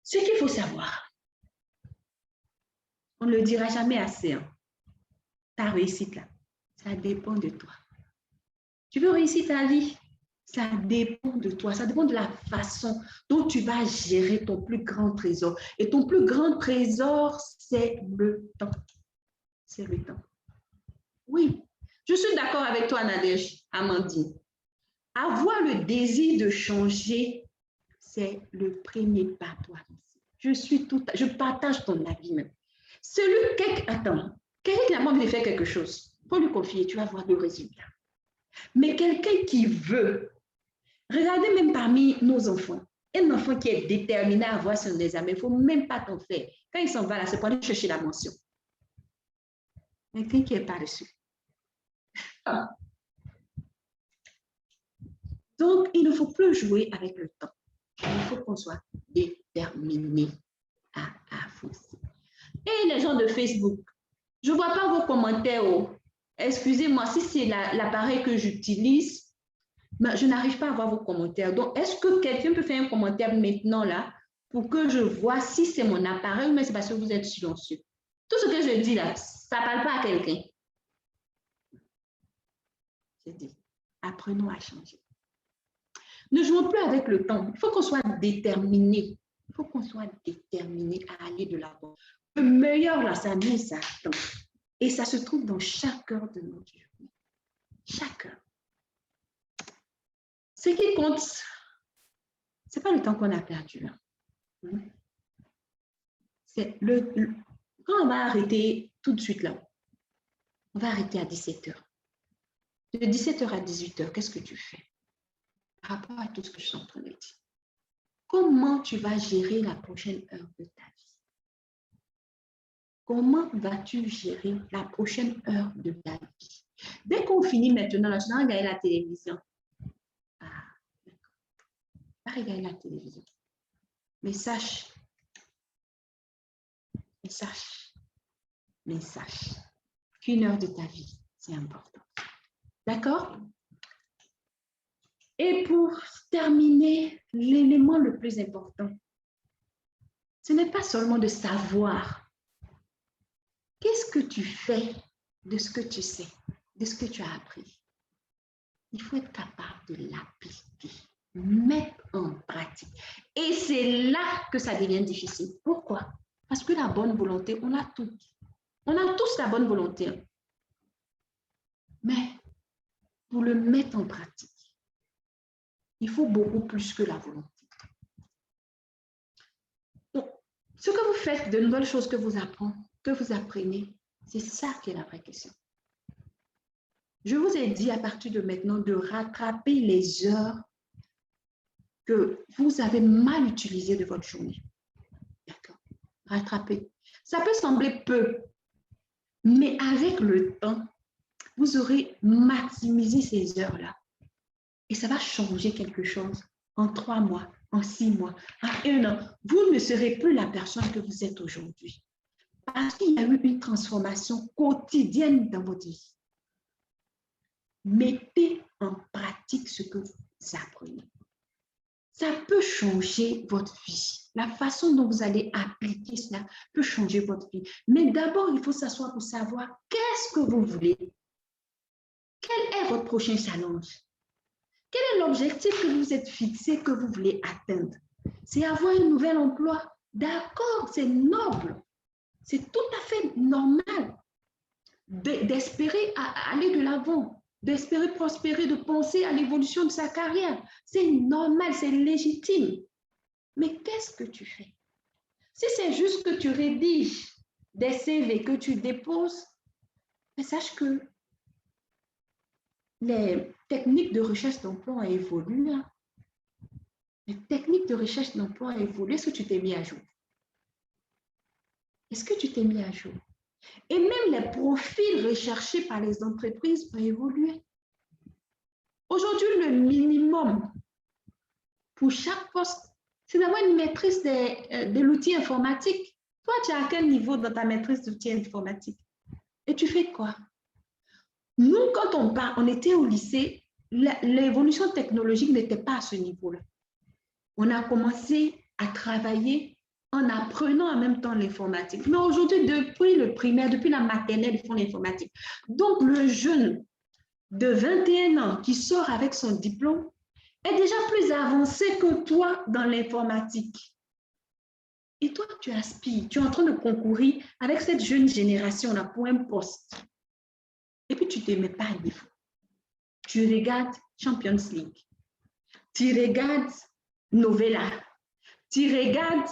Ce qu'il faut savoir, on ne le dira jamais assez, hein. Ta réussite, là, ça dépend de toi. Tu veux réussir ta vie? Ça dépend de toi. Ça dépend de la façon dont tu vas gérer ton plus grand trésor. Et ton plus grand trésor, c'est le temps. C'est le temps. Oui, je suis d'accord avec toi, Nadège, Amandine. Avoir le désir de changer, c'est le premier pas, toi. Je partage ton avis même. Quelqu'un qui n'a pas envie de faire quelque chose, il faut lui confier, tu vas voir le résultat. Mais quelqu'un qui veut, regardez même parmi nos enfants, Un enfant qui est déterminé à avoir son examen, il ne faut même pas t'en faire. Quand il s'en va là, c'est pour aller chercher la mention. Quelqu'un qui est par-dessus. Ah. Donc, il ne faut plus jouer avec le temps. Il faut qu'on soit déterminé à avancer. Et les gens de Facebook, je ne vois pas vos commentaires. Oh. Excusez-moi, si c'est l'appareil que j'utilise, mais je n'arrive pas à voir vos commentaires. Donc, est-ce que quelqu'un peut faire un commentaire maintenant là pour que je vois si c'est mon appareil ou mais c'est parce que vous êtes silencieux? Tout ce que je dis là, ça ne parle pas à quelqu'un. Je dis, apprenons à changer. Ne jouons plus avec le temps. Il faut qu'on soit déterminé. Il faut qu'on soit déterminé à aller de l'avant. Le meilleur, là, ça nous attend. Et ça se trouve dans chaque heure de notre journée. Chaque heure. Ce qui compte, ce n'est pas le temps qu'on a perdu. C'est quand on va arrêter tout de suite là, on va arrêter à 17h. De 17h à 18h, qu'est-ce que tu fais par rapport à tout ce que je suis en train de dire? Comment tu vas gérer la prochaine heure de ta vie? Comment vas-tu gérer la prochaine heure de ta vie? Dès qu'on finit maintenant, là, tu vas regarder la télévision. Ah, d'accord. Tu vas regarder la télévision. Mais sache qu'une heure de ta vie, c'est important. D'accord? Et pour terminer, l'élément le plus important, ce n'est pas seulement de savoir. Qu'est-ce que tu fais de ce que tu sais, de ce que tu as appris? Il faut être capable de l'appliquer, mettre en pratique. Et c'est là que ça devient difficile. Pourquoi? Parce que la bonne volonté, on a toutes. On a tous la bonne volonté. Mais pour le mettre en pratique, il faut beaucoup plus que la volonté. Donc, ce que vous faites, de nouvelles choses que vous apprenez, c'est ça qui est la vraie question. Je vous ai dit à partir de maintenant de rattraper les heures que vous avez mal utilisées de votre journée. D'accord? Rattraper. Ça peut sembler peu, mais avec le temps, vous aurez maximisé ces heures-là. Et ça va changer quelque chose en 3 mois, en 6 mois, en 1 an. Vous ne serez plus la personne que vous êtes aujourd'hui. Parce qu'il y a eu une transformation quotidienne dans votre vie. Mettez en pratique ce que vous apprenez. Ça peut changer votre vie. La façon dont vous allez appliquer cela peut changer votre vie. Mais d'abord, il faut s'asseoir pour savoir qu'est-ce que vous voulez. Quel est votre prochain challenge? Quel est l'objectif que vous êtes fixé, que vous voulez atteindre? C'est avoir un nouvel emploi. D'accord, c'est noble. C'est tout à fait normal d'espérer aller de l'avant, d'espérer prospérer, de penser à l'évolution de sa carrière. C'est normal, c'est légitime. Mais qu'est-ce que tu fais? Si c'est juste que tu rédiges des CV que tu déposes, mais sache que les techniques de recherche d'emploi ont évolué. Les techniques de recherche d'emploi ont évolué. Est-ce que tu t'es mis à jour? Est-ce que tu t'es mis à jour? Et même les profils recherchés par les entreprises ont évolué. Aujourd'hui, le minimum pour chaque poste, c'est d'avoir une maîtrise de l'outil informatique. Toi, tu es à quel niveau dans ta maîtrise d'outils informatiques? Et tu fais quoi? Nous, quand on était au lycée, l'évolution technologique n'était pas à ce niveau-là. On a commencé à travailler en apprenant en même temps l'informatique. Mais aujourd'hui, depuis le primaire, depuis la maternelle, ils font l'informatique. Donc, le jeune de 21 ans qui sort avec son diplôme est déjà plus avancé que toi dans l'informatique. Et toi, tu aspires, tu es en train de concourir avec cette jeune génération-là pour un poste. Et puis, tu ne te mets pas à niveau. Tu regardes Champions League. Tu regardes Novella. Tu regardes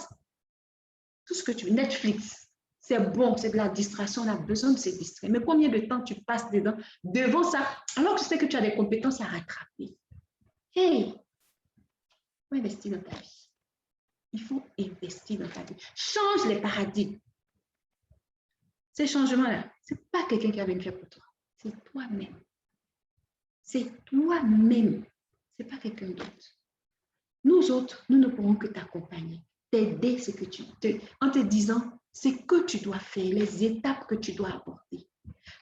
tout ce que tu veux, Netflix. C'est bon, c'est de la distraction, on a besoin de se distraire. Mais combien de temps tu passes devant ça, alors que tu sais que tu as des compétences à rattraper? Hey, faut investir dans ta vie. Il faut investir dans ta vie. Change les paradigmes. Ces changements-là, ce n'est pas quelqu'un qui a venu faire pour toi. C'est toi-même. C'est toi-même. Ce n'est pas quelqu'un d'autre. Nous autres, nous ne pourrons que t'accompagner, t'aider en te disant ce que tu dois faire, les étapes que tu dois aborder.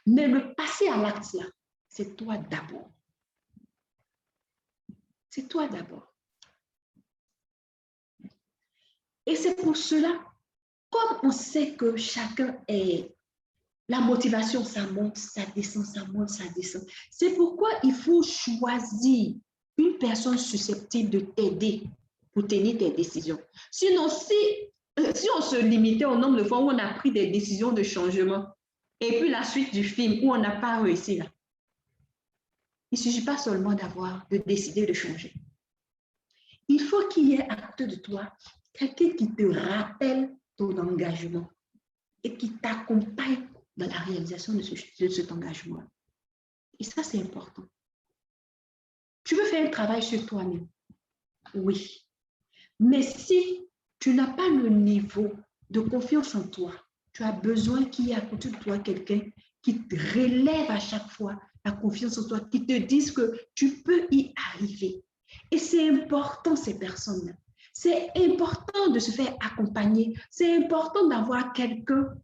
Mais le passer à l'acte là, c'est toi d'abord. C'est toi d'abord. Et c'est pour cela, comme on sait que chacun est, la motivation, ça monte, ça descend, ça monte, ça descend. C'est pourquoi il faut choisir une personne susceptible de t'aider pour tenir tes décisions. Sinon, si on se limitait au nombre de fois où on a pris des décisions de changement, et puis la suite du film où on n'a pas réussi là, il ne suffit pas seulement de décider de changer. Il faut qu'il y ait à côté de toi quelqu'un qui te rappelle ton engagement et qui t'accompagne dans la réalisation de cet engagement. Et ça, c'est important. Tu veux faire un travail sur toi-même? Oui. Mais si tu n'as pas le niveau de confiance en toi, tu as besoin qu'il y ait à côté de toi quelqu'un qui te relève à chaque fois la confiance en toi, qui te dise que tu peux y arriver. Et c'est important, ces personnes-là. C'est important de se faire accompagner. C'est important d'avoir quelqu'un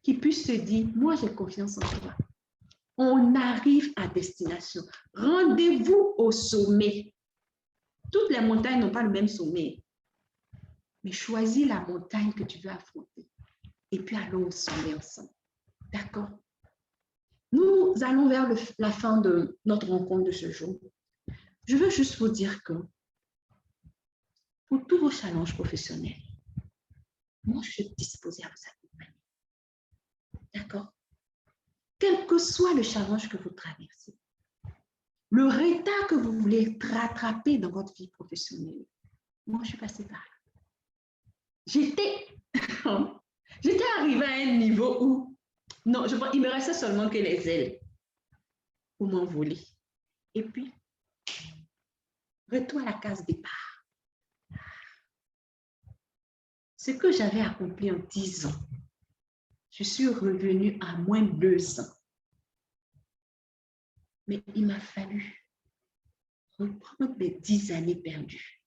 qui puisse se dire, moi j'ai confiance en toi. On arrive à destination. Rendez-vous au sommet. Toutes les montagnes n'ont pas le même sommet. Mais choisis la montagne que tu veux affronter. Et puis allons au sommet ensemble. D'accord? Nous allons vers la fin de notre rencontre de ce jour. Je veux juste vous dire que pour tous vos challenges professionnels, moi, je suis disposée à vous accompagner. D'accord? Quel que soit le challenge que vous traversez, le retard que vous voulez rattraper dans votre vie professionnelle, moi, je suis passée par là. J'étais arrivée à un niveau où, non, il me restait seulement que les ailes pour m'envoler. Et puis, retour à la case départ. Ce que j'avais accompli en 10 ans, je suis revenue à moins de 2 ans. Mais il m'a fallu reprendre les 10 années perdues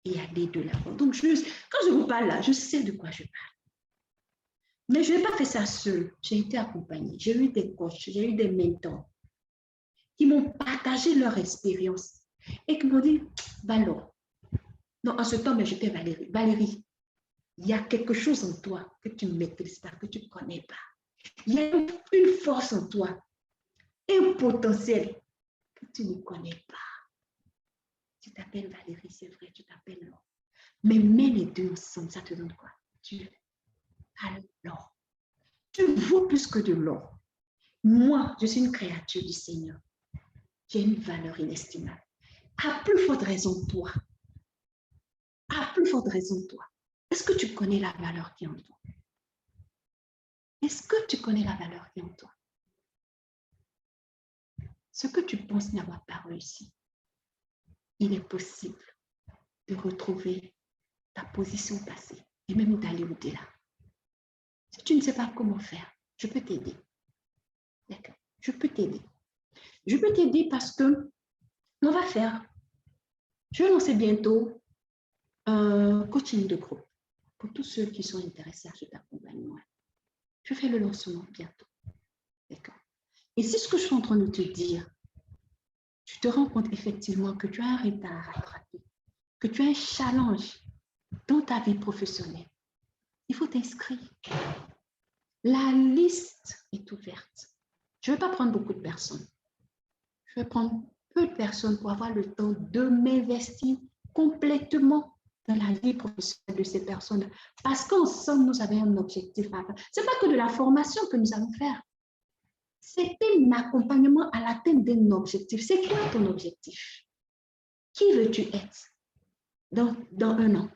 et aller de l'avant. Donc, quand je vous parle là, je sais de quoi je parle. Mais je n'ai pas fait ça seule. J'ai été accompagnée. J'ai eu des coachs, j'ai eu des mentors qui m'ont partagé leur expérience et qui m'ont dit, Valor, non, en ce temps, mais j'étais Valérie. Valérie, il y a quelque chose en toi que tu ne maîtrises pas, que tu ne connais pas. Il y a une force en toi, un potentiel que tu ne connais pas. Tu t'appelles Valérie, c'est vrai, tu t'appelles Laure. Mais mets les deux ensemble, ça te donne quoi? Tu as l'or. Tu vaux plus que de l'or. Moi, je suis une créature du Seigneur. J'ai une valeur inestimable. À plus forte raison, toi. À plus forte raison, toi. Est-ce que tu connais la valeur qui est en toi? Est-ce que tu connais la valeur qui est en toi? Ce que tu penses n'avoir pas réussi, il est possible de retrouver ta position passée et même d'aller au-delà. Si tu ne sais pas comment faire, je peux t'aider. D'accord? Je peux t'aider. Je peux t'aider parce que on va faire, je vais lancer bientôt un coaching de groupe pour tous ceux qui sont intéressés à cet accompagnement. Je fais le lancement bientôt. D'accord? Et c'est ce que je suis en train de te dire. Tu te rends compte effectivement que tu as un retard à rattraper, que tu as un challenge dans ta vie professionnelle. Il faut t'inscrire. La liste est ouverte. Je ne vais pas prendre beaucoup de personnes. Je vais prendre peu de personnes pour avoir le temps de m'investir complètement dans la vie professionnelle de ces personnes. Parce qu'ensemble, nous avons un objectif à faire. Ce n'est pas que de la formation que nous allons faire. C'est un accompagnement à l'atteinte d'un objectif. C'est quoi ton objectif? Qui veux-tu être dans 1 an,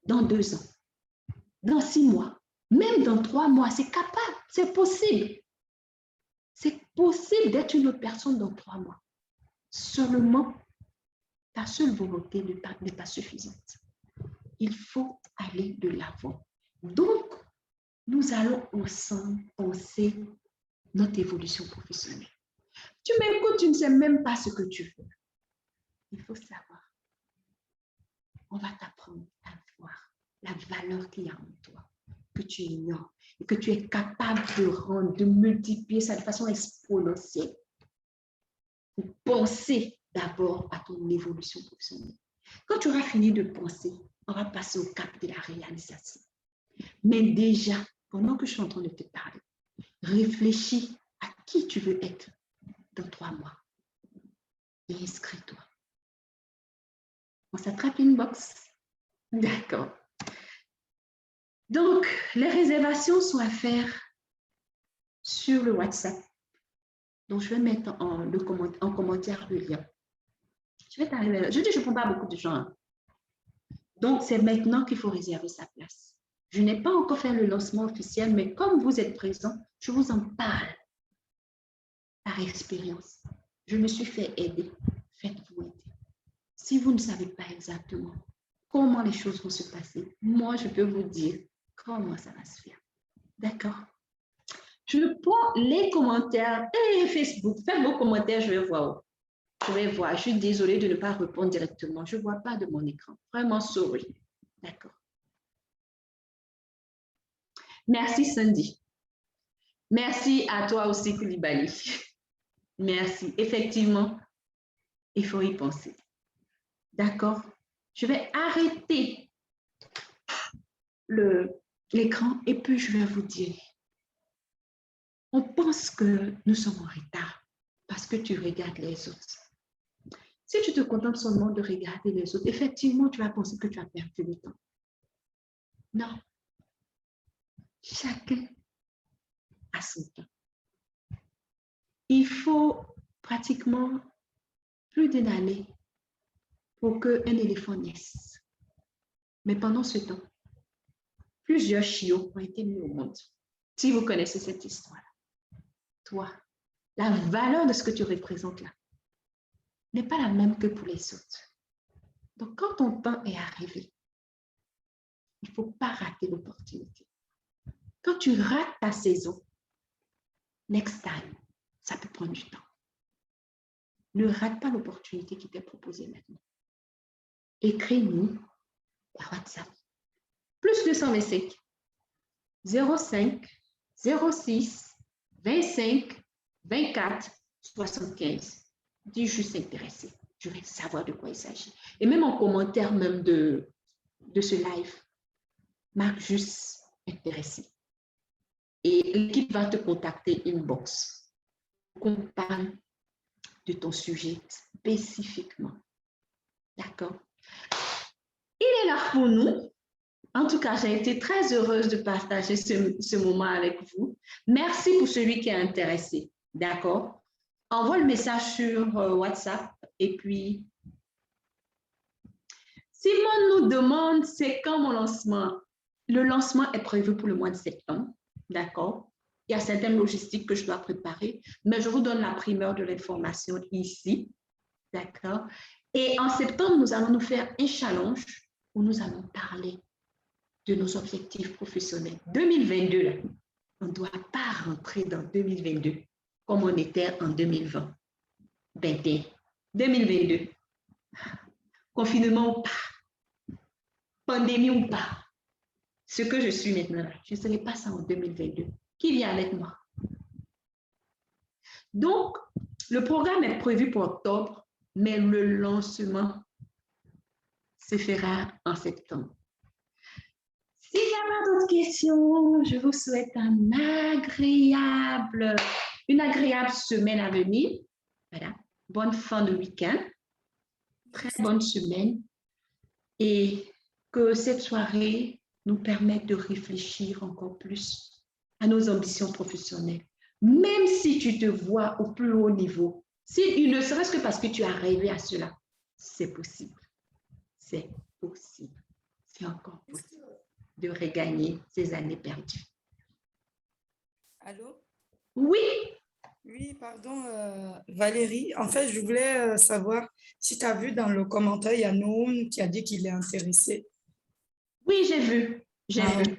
dans 2 ans, dans 6 mois, même dans 3 mois? C'est capable, c'est possible. C'est possible d'être une autre personne dans 3 mois. Seulement, ta seule volonté n'est pas suffisante. il faut aller de l'avant. Donc, nous allons ensemble penser notre évolution professionnelle. Tu m'écoutes, tu ne sais même pas ce que tu veux. Il faut savoir. On va t'apprendre à voir la valeur qu'il y a en toi, que tu ignores et que tu es capable de rendre, de multiplier ça de façon exponentielle. Pour penser d'abord à ton évolution professionnelle. Quand tu auras fini de penser, on va passer au cap de la réalisation. Mais déjà, pendant que je suis en train de te parler, réfléchis à qui tu veux être dans 3 mois et inscris-toi. On s'attrape une box. D'accord. Donc, les réservations sont à faire sur le WhatsApp. Donc, je vais mettre en commentaire le lien. Je vais t'arriver là. Je dis, je ne prends pas beaucoup de gens. Hein. Donc, c'est maintenant qu'il faut réserver sa place. Je n'ai pas encore fait le lancement officiel, mais comme vous êtes présents, je vous en parle par expérience. Je me suis fait aider. Faites-vous aider. Si vous ne savez pas exactement comment les choses vont se passer, moi, je peux vous dire comment ça va se faire. D'accord? Je prends les commentaires et Facebook. Faites vos commentaires, je vais voir. Je vais voir. Je suis désolée de ne pas répondre directement. Je ne vois pas de mon écran. Vraiment, sorry. D'accord. Merci, Sandy. Merci à toi aussi, Koulibaly. Merci. Effectivement, il faut y penser. D'accord? Je vais arrêter l'écran et puis je vais vous dire. On pense que nous sommes en retard parce que tu regardes les autres. Si tu te contentes seulement de regarder les autres, effectivement, tu vas penser que tu as perdu le temps. Non. Chacun a son temps. Il faut pratiquement plus d'une année pour qu'un éléphant naisse. Mais pendant ce temps, plusieurs chiots ont été mis au monde. Si vous connaissez cette histoire-là, toi, la valeur de ce que tu représentes là n'est pas la même que pour les autres. Donc, quand ton temps est arrivé, il ne faut pas rater l'opportunité. Quand tu rates ta saison, next time, ça peut prendre du temps. Ne rate pas l'opportunité qui t'est proposée maintenant. Écris-nous par WhatsApp. Plus 225 05 06 25 24 75. Dis juste intéressé. Je vais savoir de quoi il s'agit. Et même en commentaire même de ce live, marque juste intéressé. Et l'équipe va te contacter inbox. Qu'on parle de ton sujet spécifiquement. D'accord? Il est là pour nous. En tout cas, j'ai été très heureuse de partager ce moment avec vous. Merci pour celui qui est intéressé. D'accord? Envoie le message sur WhatsApp et puis Simon nous demande c'est quand mon lancement. Le lancement est prévu pour le mois de septembre. D'accord? Il y a certaines logistiques que je dois préparer, mais je vous donne la primeur de l'information ici. D'accord? Et en septembre, nous allons nous faire un challenge où nous allons parler de nos objectifs professionnels. 2022, là, on ne doit pas rentrer dans 2022 comme on était en 2020. 21, 2022. Confinement ou pas, pandémie ou pas. Ce que je suis maintenant, je ne serai pas ça en 2022. Qui vient avec moi? Donc, le programme est prévu pour octobre, mais le lancement se fera en septembre. S'il n'y a pas d'autres questions, je vous souhaite une agréable semaine à venir. Voilà. Bonne fin de week-end. Très bonne semaine. Et que cette soirée nous permette de réfléchir encore plus à nos ambitions professionnelles. Même si tu te vois au plus haut niveau, si ne serait-ce que parce que tu as rêvé à cela, c'est possible. C'est possible. C'est encore possible de regagner ces années perdues. Allô? Oui. Oui, pardon, Valérie. En fait, je voulais savoir si tu as vu dans le commentaire, il y a Noun qui a dit qu'il est intéressé. Oui, j'ai vu. J'ai Ah, vu.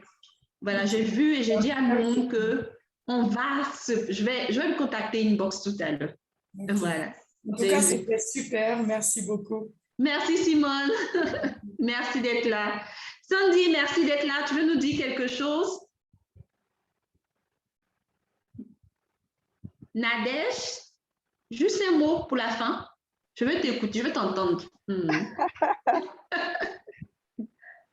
Voilà, j'ai vu et j'ai dit à Noun que je vais me contacter inbox tout à l'heure. ok. Voilà, En tout j'ai cas, vu. c'était super. Merci beaucoup. Merci Simone. Merci d'être là. Sandy, merci d'être là. Tu veux nous dire quelque chose? Nadège, juste un mot pour la fin. Je veux t'écouter, je veux t'entendre.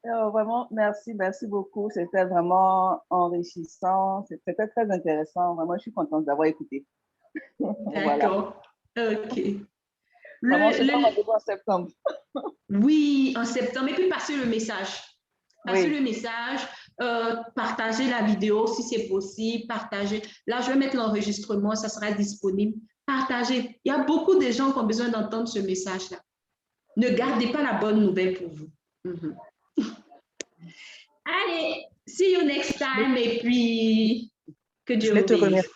Vraiment, merci beaucoup. C'était vraiment enrichissant. C'était très intéressant. Vraiment, je suis contente d'avoir écouté. Voilà. D'accord. OK. Vraiment, c'est un Le, rendez-vous en septembre. oui, en septembre. Et puis, passez le message. Passez Oui. le message. Partagez la vidéo si c'est possible. Partagez. Là, je vais mettre l'enregistrement. Ça sera disponible. Partagez. Il y a beaucoup de gens qui ont besoin d'entendre ce message-là. Ne gardez pas la bonne nouvelle pour vous. Allez, see you next time. Et puis, que Je Dieu voulais vous te bénisse.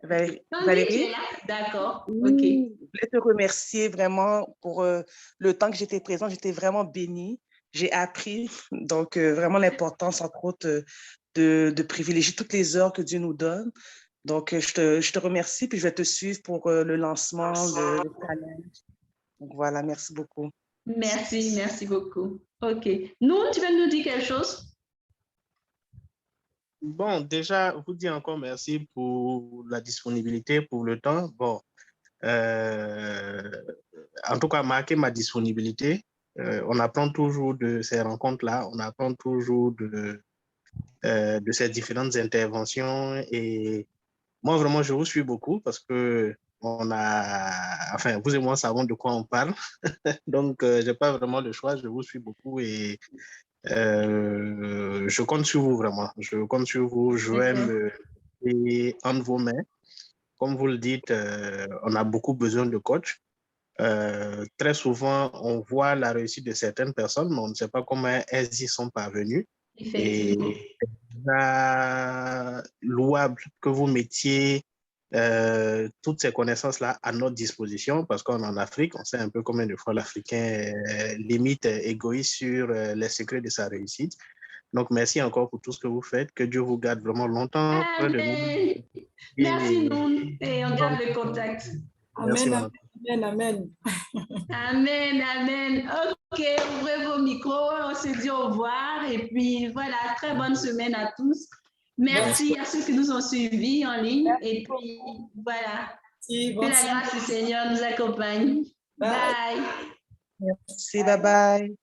remercier, Sandy, tu es Valérie. là? D'accord. OK. Oui, je voulais te remercier vraiment pour le temps que j'étais présente. J'étais vraiment bénie. J'ai appris, donc vraiment l'importance, entre autres, de privilégier toutes les heures que Dieu nous donne. Donc, je te remercie, puis je vais te suivre pour le lancement, le challenge. Donc, voilà, merci beaucoup. Merci, merci beaucoup. OK. Nous, tu veux nous dire quelque chose? Bon, déjà, vous dire encore merci pour la disponibilité, pour le temps. Bon, en tout cas, marquer ma disponibilité. On apprend toujours de ces rencontres-là, on apprend toujours de ces différentes interventions. Et moi, vraiment, je vous suis beaucoup parce que enfin, vous et moi savons de quoi on parle. Donc, je n'ai pas vraiment le choix, je vous suis beaucoup et je compte sur vous vraiment. Je compte sur vous. Je vais me et entre vos mains. Comme vous le dites, on a beaucoup besoin de coach. Très souvent, on voit la réussite de certaines personnes, mais on ne sait pas comment elles y sont parvenues. Effectivement. Et c'est louable que vous mettiez toutes ces connaissances-là à notre disposition, parce qu'en Afrique, on sait un peu combien de fois l'Africain limite égoïste sur les secrets de sa réussite. Donc, merci encore pour tout ce que vous faites. Que Dieu vous garde vraiment longtemps près de nous. Amen. Merci, Noun. Et on garde le contact. Merci, Amen, amen, amen. Amen, amen. OK, ouvrez vos micros. On se dit au revoir. Et puis, voilà, très bonne semaine à tous. Merci à ceux qui nous ont suivis en ligne. Et puis, voilà. Merci, Que la grâce du Seigneur nous accompagne. Bye. Merci, bye bye.